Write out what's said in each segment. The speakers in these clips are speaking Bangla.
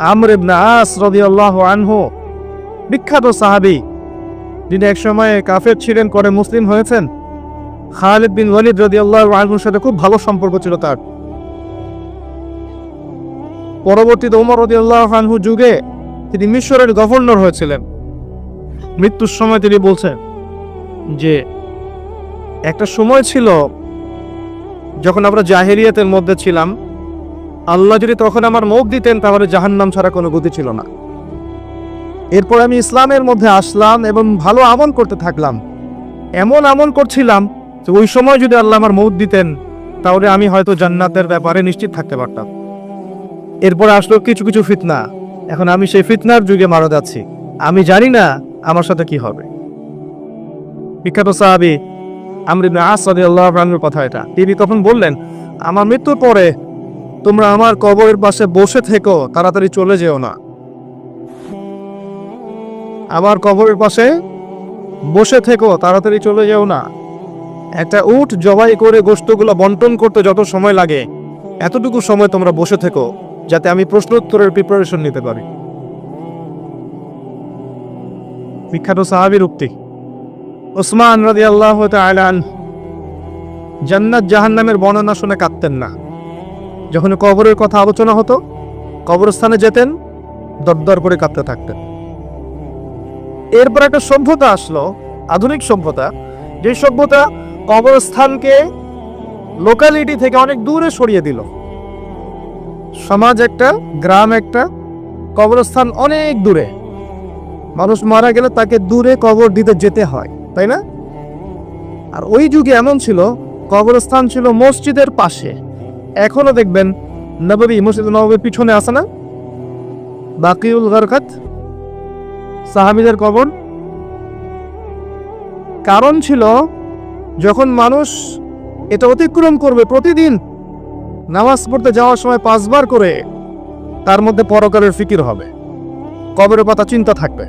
আমর ইবনে আস রাদিয়াল্লাহু আনহু, বিখ্যাত সাহাবী, যিনি এক সময় কাফের ছিলেন, করে মুসলিম হয়েছেন। খালিদ বিন ওয়ালিদ রাদিয়াল্লাহু আনহুর সাথে খুব ভালো সম্পর্ক ছিল তার। পরবর্তীতে ওমর রাদিয়াল্লাহু আনহু যুগে তিনি মিশরের গভর্নর হয়েছিলেন। মৃত্যুর সময় তিনি বলছেন যে একটা সময় ছিল যখন আমরা জাহেলিয়াতের মধ্যে ছিলাম, আল্লাহ যদি তখন আমার মুখ দিতেন তাহলে জাহান্নাম ছাড়া কোনো গতি ছিল না। এরপর আমি ইসলামের মধ্যে আসলাম এবং ভালো আমল করতে থাকলাম। এমন আমল করছিলাম যে ওই সময় যদি আল্লাহ আমার মৌত দিতেন তাহলে আমি হয়তো জান্নাতের ব্যাপারে নিশ্চিত থাকতে পারতাম। এরপর আসলো কিছু কিছু ফিতনা। এখন আমি সেই ফিতনার যুগে মারা যাচ্ছি, আমি জানি না আমার সাথে কি হবে। বিখ্যাত সাহাবী আমর ইবনে আস রাদিয়াল্লাহু আনহুর কথা এটা। তিনি তখন বললেন, আমার মৃত্যুর পরে তোমরা আমার কবরের পাশে বসে থেকো, তাড়াতাড়ি চলে যেও না। আমার কবরের পাশে বসে থেকো, তাড়াতাড়ি চলে যেও না। একটা উট জবাই করে গোশতগুলো বন্টন করতে যত সময় লাগে এতটুকু সময় তোমরা বসে থেকো, যাতে আমি প্রশ্নোত্তরের প্রিপারেশন নিতে পারি। বিখ্যাত সাহাবীর উক্তি। ওসমান রাদিয়াল্লাহু তাআলা আনহু জান্নাত জাহান্নামের বর্ণনা শুনে কাঁদতেন না। যখন কবরের কথা আলোচনা হতো, কবরস্থানে যেতেন, দরদর করে কাঁদতে থাকতেন। এরপর একটা সভ্যতা আসলো, আধুনিক সভ্যতা, যে সভ্যতা কবরস্থানকে লোকালিটি থেকে অনেক দূরে সরিয়ে দিল। সমাজ একটা, গ্রাম একটা, কবরস্থান অনেক দূরে। মানুষ মারা গেলে তাকে দূরে কবর দিতে যেতে হয়, তাই না? আর ওই যুগে এমন ছিল, কবরস্থান ছিল মসজিদের পাশে। এখনো দেখবেন নববী, মসজিদ নববীর পিছনে আছে না বাকিউল গারকাত, সাহাবীদের কবর। কারণ ছিল যখন মানুষ এটা অতিক্রম করবে প্রতিদিন নামাজ পড়তে যাওয়ার সময় 5 বার করে, তার মধ্যে পরকালের ফিকির হবে, কবরের কথা চিন্তা থাকবে।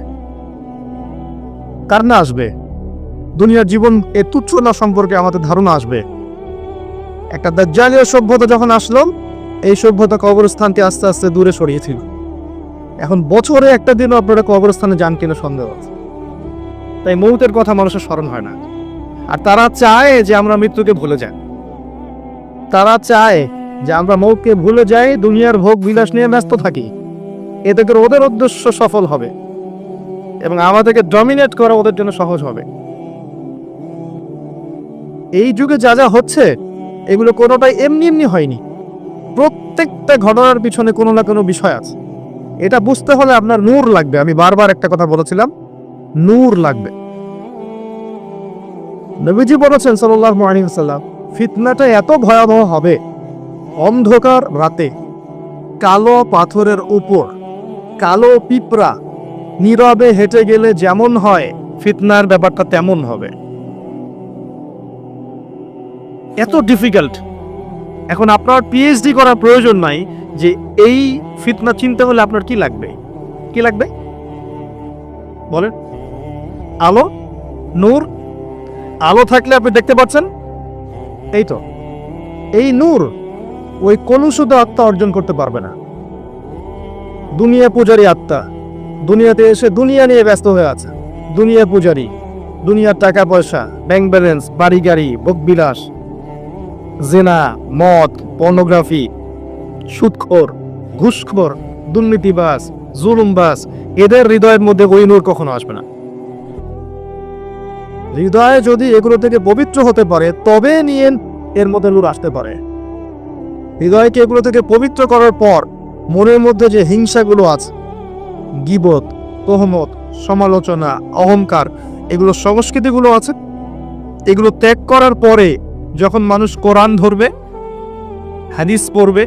কার না আসবে? দুনিয়ার জীবন এ তুচ্ছ না সম্পর্কে আমাদের ধারণা আসবে। একটা দাজ্জালীয় সভ্যতা যখন আসলো, এই সভ্যতা কবরস্থানকে আস্তে আস্তে দূরে সরিয়েছিল। এখন বছরে একটা দিনও আপনারা কবরস্থানে যান কিনা সন্দেহ আছে। তাই মৌতের কথা মানুষের স্মরণ হয় না। আর তারা চায় যে আমরা মৃত্যুকে ভুলে যাই। তারা চায় যে আমরা মৌতকে ভুলে যাই, দুনিয়ার ভোগ বিলাস নিয়ে ব্যস্ত থাকি। এতে করে ওদের উদ্দেশ্য সফল হবে এবং আমাদেরকে ডমিনেট করা ওদের জন্য সহজ হবে। এই যুগে যা যা হচ্ছে এগুলো কোনোটাই এমনি এমনি হয়নি। প্রত্যেকটা ঘটনার পিছনে কোনো না কোনো বিষয় আছে। এটা বুঝতে হলে আপনার নূর লাগবে। আমি বারবার একটা কথা বলেছিলাম, নূর লাগবে। নবীজি বলেছেন সাল্লাল্লাহু আলাইহি ওয়াসাল্লাম, ফিতনাটা এত ভয়াবহ হবে, অন্ধকার রাতে কালো পাথরের উপর কালো পিঁপড়া নীরবে হেঁটে গেলে যেমন হয়, ফিতনার ব্যাপারটা তেমন হবে। এত ডিফিকাল্ট। এখন আপনার পিএইচডি করার প্রয়োজন নাই যে এই ফিতনা চিনতে হলে আপনার কি লাগবে। কি লাগবে বলেন? আলো, নূর। আলো থাকলে আপনি দেখতে পাচ্ছেন, এই তো। এই নূর ওই কলুষিত আত্মা অর্জন করতে পারবে না। দুনিয়া পূজারী আত্মা দুনিয়াতে এসে দুনিয়া নিয়ে ব্যস্ত হয়ে আছে। দুনিয়া পূজারী, দুনিয়ার টাকা পয়সা, ব্যাংক ব্যালেন্স, বাড়ি গাড়ি, ভোগবিলাস, জেনা, মদ, পর্নোগ্রাফি, সুদখোর, ঘুষখোর, দুর্নীতিবাজ, জুলুমবাজ, এদের হৃদয়ের মধ্যে ওই নূর কখনো আসবে না। হৃদয়ে যদি এগুলো থেকে পবিত্র হতে পারে তবে নিয়ে এর মধ্যে নূর আসতে পারে। হৃদয়কে এগুলো থেকে পবিত্র করার পর মনের মধ্যে যে হিংসাগুলো আছে, গীবত, তোহমত, সমালোচনা, অহংকার, এগুলো সংস্কৃতিগুলো আছে, এগুলো ত্যাগ করার পরে যখন মানুষ কোরআন ধরবে, হাদিস পড়বে,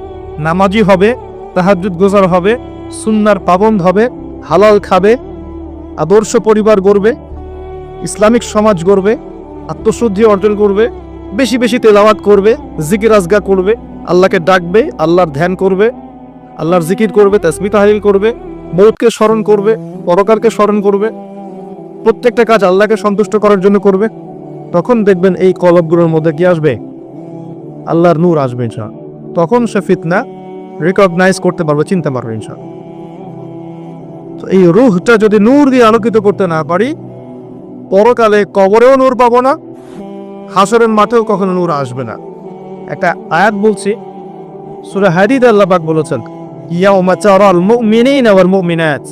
নামাজি হবে, তাহাজ্জুদ গোজার হবে, সুন্নাহর পাবন্দ হবে, হালাল খাবে, আদর্শ পরিবার গড়বে, ইসলামিক সমাজ গড়বে, আত্মশুদ্ধি অর্জন করবে, বেশি বেশি তেলাওয়াত করবে, জিকির আজগা করবে, আল্লাহকে ডাকবে, আল্লাহর ধ্যান করবে, আল্লাহর জিকির করবে, তাসবিহ তাহলিল করবে, মৌতকে স্মরণ করবে, পরকালকে স্মরণ করবে, প্রত্যেকটা কাজ আল্লাহকে সন্তুষ্ট করার জন্য করবে, তখন দেখবেন এই কলবগুলোর মধ্যে কি আসবে? আল্লাহর নূর আসবে ইনশাআল্লাহ। তখন সে ফিতনা রিকগনাইজ করতে পারবে, চিনতে পারবে ইনশাআল্লাহ। তো এই রূহটা যদি নূর দিয়ে আলোকিত করতে না পারি, পরকালে কবরেও নূর পাবো না, হাসরের মাঠেও কখনো নূর আসবে না। একটা আয়াত বলছি, সূরা হাদীদ আল্লাহ পাক বলেছেন, ইয়াউমা তারাল মুমিনিনা ওয়াল মুমিনাত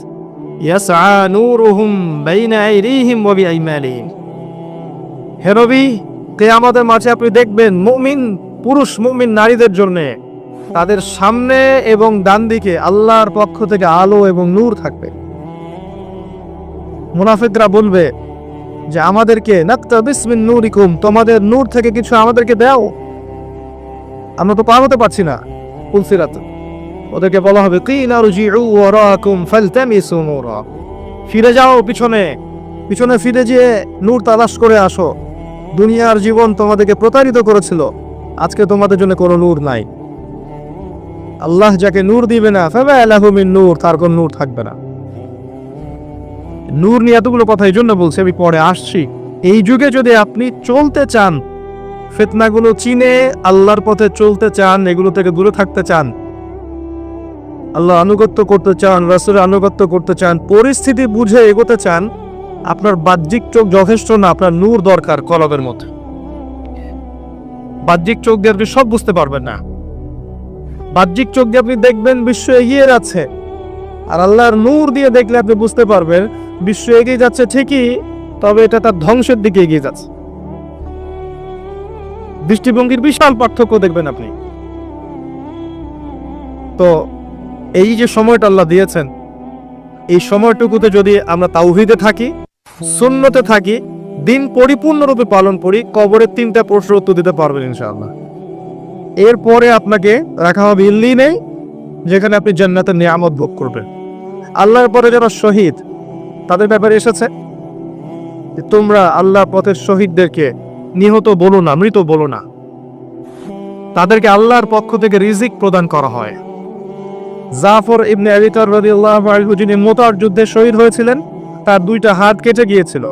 ইয়াসআ নূরুহুম বাইনা আইদিহিম ওয়া বিআইমানিহিম। হে নবী, কিয়ামতের মাঠে আপনি দেখবেন মুমিন পুরুষ, মুমিন নারীদের জন্য তাদের সামনে এবং ডান দিকে আল্লাহর পক্ষ থেকে আলো এবং নূর থাকবে। মুনাফিকরা বলবে যে আমাদেরকে নাকতাবিস মিন নূরিকুম, তোমাদের নূর থেকে কিছু আমাদেরকে দাও, আমরা তো পার হতে পারছি না। ফুলসিরাত ওদেরকে বলা হবে কিলা রুজিউ ওয়ারাকুম ফালতামিসু নূরা, ফিরে যাও পিছনে, পিছনে ফিরে যেয়ে নূর তালাশ করে আসো। দুনিয়ার জীবন তোমাদেরকে প্রতারিত করেছিল, আজকে তোমাদের জন্য কোনো নূর নাই। আল্লাহ যাকে নূর দিবে না, ফামা লাহু মিন নূর, তার কোনো নূর থাকবে না। নূর নিয়ে এতগুলো কথা এই জন্য বলছি, আমি পরে আসছি। এই যুগে যদি আপনি চলতে চান, ফিতনাগুলো চিনে আল্লাহর পথে চলতে চান, এগুলো থেকে দূরে থাকতে চান, আল্লাহ আনুগত্য করতে চান, রাসূলের আনুগত্য করতে চান, পরিস্থিতি বুঝে এগোতে চান, আপনার বাহ্যিক চোখ যথেষ্ট না, আপনার নূর দরকার কলবের মধ্যে। বাহ্যিক চোখ দিয়ে আপনি সব বুঝতে পারবেন না। বাহ্যিক চোখ দিয়ে আপনি দেখবেন বিশ্ব এগিয়ে যাচ্ছে, আর আল্লাহর নূর দিয়ে দেখলে আপনি বুঝতে পারবেন বিশ্ব এগিয়ে যাচ্ছে ঠিকই, তবে এটা তার ধ্বংসের দিকে এগিয়ে যাচ্ছে। দৃষ্টিভঙ্গির বিশাল পার্থক্য দেখবেন আপনি। তো এই যে সময়টা আল্লাহ দিয়েছেন, এই সময়টুকুতে যদি আমরা তাওহীদে থাকি, সুন্নতে থাকি, দিন পরিপূর্ণরূপে পালন করি, কবরের 3টা প্রশ্নের উত্তর দিতে পারবেন ইনশাআল্লাহ। এরপরে আপনাকে রাখা হবে ইল্লিনে, যেখানে আপনি জান্নাতের নিয়ামত ভোগ করবেন। আল্লাহর পরে যারা শহীদ, তাদের ব্যাপারে এসেছে যে তোমরা আল্লাহর পথের শহীদদেরকে নিহত বলো না, মৃত বলো না, তাদেরকে আল্লাহর পক্ষ থেকে রিজিক প্রদান করা হয়। জাফর ইবনে আবি তালব রাদিয়াল্লাহু আনহু, যিনি মুতার যুদ্ধে শহীদ হয়েছিলেন, তার 2টা হাত কেটে গিয়েছিল।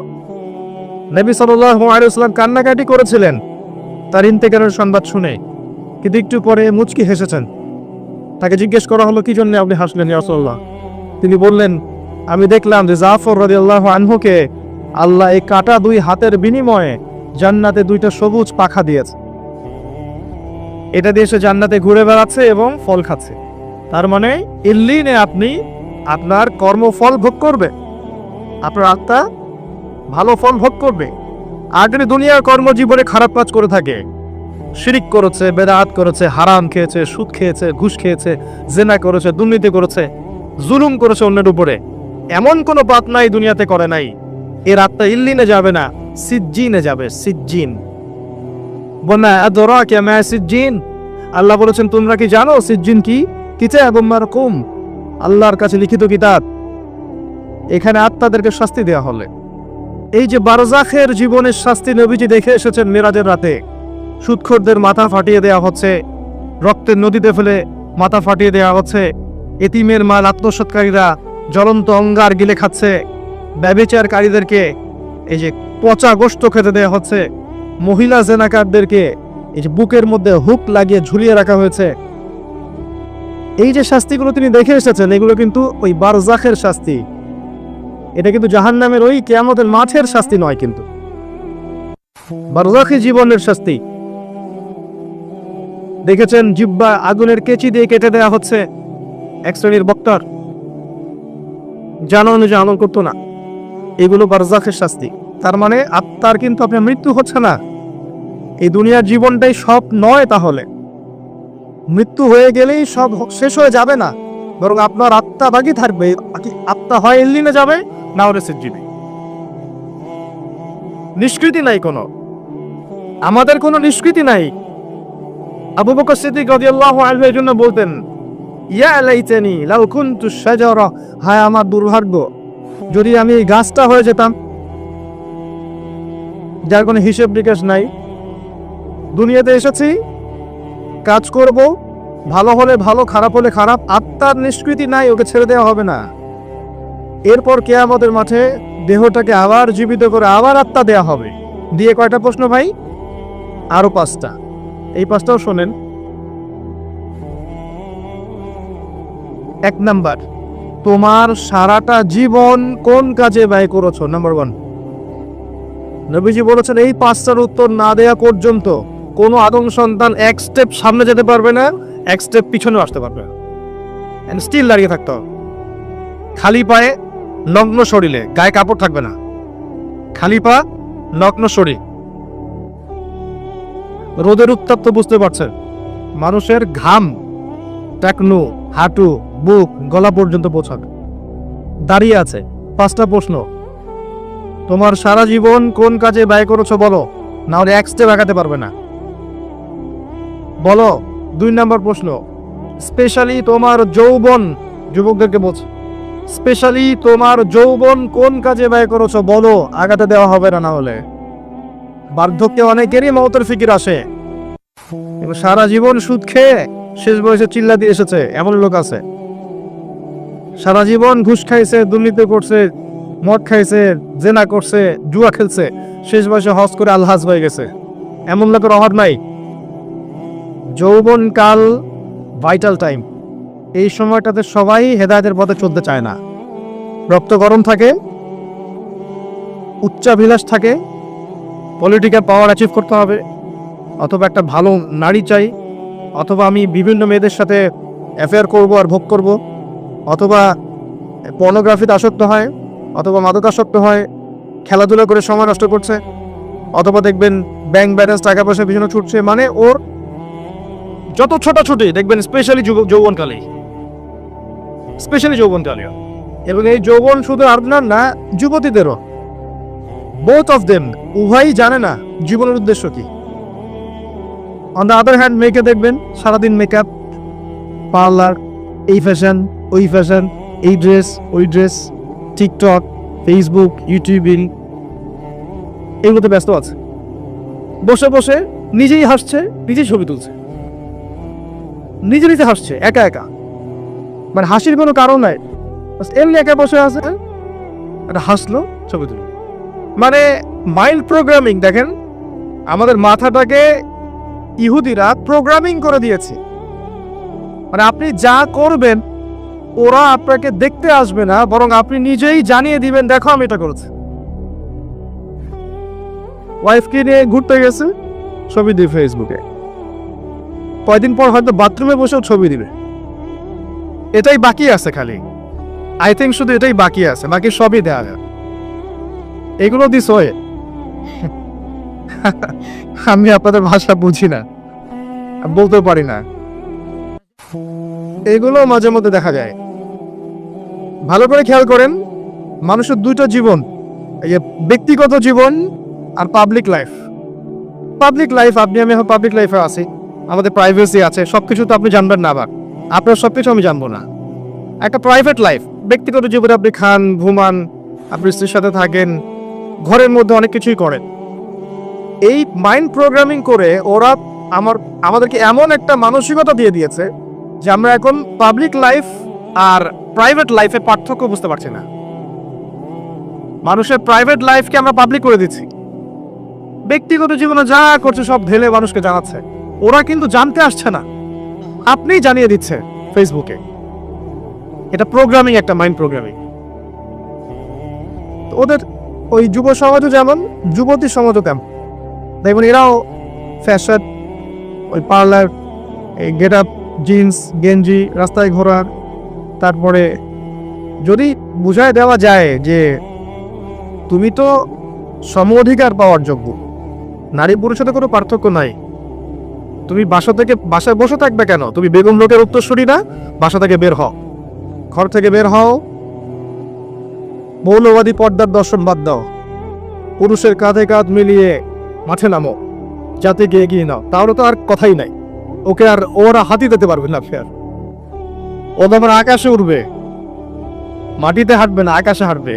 নবী সাল্লাল্লাহু আলাইহি ওয়াসাল্লাম কান্নাকাটি করেছিলেন তার ইন্তেকালের সংবাদ শুনে, কিন্তু একটু পরে মুচকি হেসেছেন। তাকে জিজ্ঞেস করা হলো, কি জন্য আপনি হাসলেন ইয়া রাসূলুল্লাহ? তিনি বললেন, আমি দেখলাম যে জাফর রাদিয়াল্লাহু আনহুকে আল্লাহ এই কাটা 2 হাতের বিনিময়ে জান্নাতে 2টা সবুজ পাখা দিয়েছে। এটা দিয়ে সে জান্নাতে ঘুরে বেড়াচ্ছে এবং ফল খাচ্ছে। তার মানে ইল্লিনে আপনি আপনার কর্মফল ভোগ করবে, আপনার আত্মা ভালো ফল ভোগ করবে। আর যদি দুনিয়ার কর্মজীবনে খারাপ কাজ করে থাকে, শিরিক করেছে, বেদাত করেছে, হারাম খেয়েছে, সুদ খেয়েছে, ঘুষ খেয়েছে, জেনা করেছে, দুর্নীতি করেছে, জুলুম করেছে অন্যের উপরে, এমন কোনো পাপ নাই দুনিয়াতে করে নাই, এর আত্মা ইল্লিনে যাবে না, সিজ্জিনে যাবে। সিজ্জিন বনা আদরাকা মা সিজ্জিন, আল্লাহ বলেছেন তোমরা কি জানো সিজ্জিন কি? কিতাবুম মারকুম, আল্লাহর কাছে লিখিত কিতাব। এখানে আত্মাদেরকে শাস্তি দেওয়া হলে, এই যে বারজাখের জীবনের শাস্তি নবীজি দেখে এসেছেন মিরাজের রাতে, সুদখোরদের মাথা ফাটিয়ে দেওয়া হচ্ছে, রক্তের নদীতে ফেলে মাথা ফাটিয়ে দেওয়া হচ্ছে, এতিমের মাল আত্মসৎকারীরা জ্বলন্ত অঙ্গার গিলে খাচ্ছে, ব্যভিচারকারীদেরকে এই যে পচা গোশত খেতে দেওয়া হচ্ছে, মহিলা জেনাকারদেরকে এই যে বুকের মধ্যে হুক লাগিয়ে ঝুলিয়ে রাখা হয়েছে। এই যে শাস্তিগুলো তিনি দেখে এসেছেন, এগুলো কিন্তু ওই বারজাখের শাস্তি, এটা কিন্তু জাহান্নামের ওই কিয়ামতের মাঠের শাস্তি নয়, কিন্তু বারজাখী জীবনের শাস্তি। দেখেছেন জিহ্বা আগুনের কেচি দিয়ে কেটে দেওয়া হচ্ছে এক শ্রেণীর বক্তার, জানা অনুযায়ী আমল করতো না, এগুলো বারজাখের শাস্তি। তার মানে আত্মার কিন্তু আপনার মৃত্যু হচ্ছে না, এই দুনিয়ার জীবনটাই সব নয়। তাহলে মৃত্যু হয়ে গেলেই সব শেষ হয়ে যাবে না, বরং আপনার আত্মা বাকি থাকবে। আত্মা হয় ইল্লিনে যাবে, না হলে সিজ্জিনে। নিষ্কৃতি নাই কোনো, আমাদের কোনো নিষ্কৃতি নাই। আবু বকর সিদ্দিক রাদিয়াল্লাহু আনহু এর জন্য বলতেন, ইয়া লাইতানি লাউ কুনতু শাজারা, হায় আমার দুর্ভাগ্য যদি আমি এই গাছটা হয়ে যেতাম, যার কোনো হিসেব নিকাশ নাই। দুনিয়াতে এসেছি, কাজ করব, ভালো হলে ভালো, খারাপ হলে খারাপ, আত্মার নিষ্কৃতি নাই, ওকে ছেড়ে দেওয়া হবে না। এরপর কিয়ামতের মাঠে দেহটাকে আবার জীবিত করে আবার আত্মা দেয়া হবে। দিয়ে কয়টা প্রশ্ন ভাই? আরো 5টা। এই 5টাও শোনেন। 1 নাম্বার, তোমার সারাটা জীবন কোন কাজে ব্যয় করেছো? নাম্বার 1, নবীজি বলেছেন এই 5টার উত্তর না দেয়া পর্যন্ত কোনো আদম সন্তান এক স্টেপ সামনে যেতে পারবে না, এক স্টেপ পিছনেও আসতে পারবে না, এন্ড স্টিল দাঁড়িয়ে থাকতে হবে। খালি পায়ে, নগ্ন শরীরে, গায়ে কাপড় থাকবে না, খালি পা, নগ্ন শরীর। রোদের উত্তাপ তো বুঝতে পারছেন, মানুষের ঘাম টাকনু, হাঁটু, বুক, গলা পর্যন্ত পৌঁছাবে। দাঁড়িয়ে আছে। 5টা প্রশ্ন, তোমার সারা জীবন কোন কাজে ব্যয় করেছো বলো, না হলে এক স্টেপ আগাতে পারবে না, বলো। 2 নম্বর প্রশ্ন, স্পেশালি তোমার যৌবন, যুবকদেরকে বলছো, স্পেশালি তোমার যৌবন কোন কাজে ব্যয় করেছো বলো, আগাতে দেওয়া হবে না, না হলে। বার্ধক্যে অনেকেরই মওতের ফিকির আসে, এবং সারা জীবন সুদ খেয়ে শেষ বয়সে চিল্লা দিয়ে এসেছে এমন লোক আছে। সারা জীবন ঘুষ খাইছে, দুর্নীতি করছে, মদ খাইছে, জেনা করছে, জুয়া খেলছে, শেষ বয়সে হজ করে আলহাজ হয়ে গেছে, এমন লোকের অভাব নাই। যৌবনকাল ভাইটাল টাইম, এই সময়টাতে সবাই হেদায়েতের পথে চলতে চায় না। রক্ত গরম থাকে, উচ্চাভিলাষ থাকে, পলিটিক্যাল পাওয়ার অ্যাচিভ করতে হবে, অথবা একটা ভালো নারী চাই, অথবা আমি বিভিন্ন মেয়েদের সাথে অ্যাফেয়ার করব আর ভোগ করব, অথবা পর্নোগ্রাফিতে আসক্ত হয়, অথবা মাদকাসক্ত হয়, খেলাধুলা করে সময় নষ্ট করছে, অথবা দেখবেন ব্যাংক ব্যালেন্স টাকা পয়সা পিছনে ছুটছে। মানে ওর যত ছোটাছুটি দেখবেন স্পেশালি যৌবনকালে, স্পেশালি যৌবনকালে। এবং এই যৌবন শুধু আপনার না, যুবতীদেরও, বোথ অফ দেম, উভয়ই জানে না জীবনের উদ্দেশ্য কি। অন দ্য আদার হ্যান্ড মেয়েকে দেখবেন সারাদিন মেকআপ, পার্লার, এই ফ্যাশন, ওই ফ্যাশন, এই ড্রেস, ওই ড্রেস, টিকটক, ফেসবুক, ইউটিউবিং, এগুলোতে ব্যস্ত আছে। বসে বসে নিজেই হাসছে, নিজেই ছবি তুলছে, নিজে নিজে হাসছে একা একা, মানে হাসির কোনো কারণ নাই, এমনি একা বসে আছে, একটা হাসলো, ছবি তুলো। মানে মাইন্ড প্রোগ্রামিং। দেখেন, আমাদের মাথাটাকে ইহুদিরা প্রোগ্রামিং করে দিয়েছে। মানে আপনি যা করবেন ওরা আপনাকে দেখতে আসবে না, বরং আপনি নিজেই জানিয়ে দিবেন, দেখো আমি এটা করেছি। ওয়াইফকে নিয়ে ঘুরতে গেছে, ছবি দিবে ফেসবুকে, কয়দিন পর হয়তো বাথরুমে বসেও ছবি দিবে। এটাই বাকি আছে খালি, আই থিঙ্ক শুধু এটাই বাকি আছে, বাকি সবই দেওয়া যায়। এগুলো দিস হয়। আমি আপনাদের ভাষা বুঝি না, বলতেও পারি না, এগুলো মাঝে মধ্যে দেখা যায়। ভালো করে খেয়াল করেন, মানুষের 2টা জীবন, এই যে ব্যক্তিগত জীবন আর পাবলিক লাইফ। পাবলিক লাইফ, আপনি আমি এখন পাবলিক লাইফে আছি, আমাদের প্রাইভেসি আছে, সবকিছু তো আপনি জানবেন না, আবার আপনার সবকিছু আমি জানবো না। একটা প্রাইভেট লাইফ, ব্যক্তিগত জীবনে আপনি খান, ঘুমান, আপনি স্ত্রীর সাথে থাকেন, ঘরের মধ্যে অনেক কিছুই করেন। এই মাইন্ড প্রোগ্রামিং করে ওরা আমাদেরকে এমন একটা মানসিকতা দিয়ে দিয়েছে যে আমরা এখন পাবলিক লাইফ আর প্রাইভেট লাইফে পার্থক্য বুঝতে পারছি না। মানুষের প্রাইভেট লাইফকে আমরা পাবলিক করে দিচ্ছি, ব্যক্তিগত জীবনে যা করছে সব ঢেলে মানুষকে জানাচ্ছে। ওরা কিন্তু জানতে আসছে না, আপনিই জানিয়ে দিচ্ছে ফেসবুকে। এটা প্রোগ্রামিং, একটা মাইন্ড প্রোগ্রামিং। ওদের ওই যুব সমাজও যেমন, যুবতী সমাজও তেমন। দেখুন, এরাও ফ্যাশন, ওই পার্লার, এই গেট আপ, জিন্স গেঞ্জি, রাস্তায় ঘোরার। তারপরে যদি বুঝায় দেওয়া যায় যে তুমি তো সম অধিকার পাওয়ার যোগ্য, নারী পুরুষের সাথে কোনো পার্থক্য নাই, তুমি বাসায় বসে থাকবে কেন? তুমি বেগম লোকের উত্তরসূরি না? বাসা থেকে বের হও, ঘর থেকে বের হও, মৌলবাদী পর্দার দর্শন বাদ দাও, পুরুষের কাঁধে কাঁধ মিলিয়ে মাঠে নামো, জাতিকে এগিয়ে নাও। তাহলে তো আর কথাই নাই, ওকে আর ওরা হাতি দিতে পারবে না। ফের ও তো আবার আকাশে উঠবে, মাটিতে হাঁটবে না, আকাশে হাঁটবে।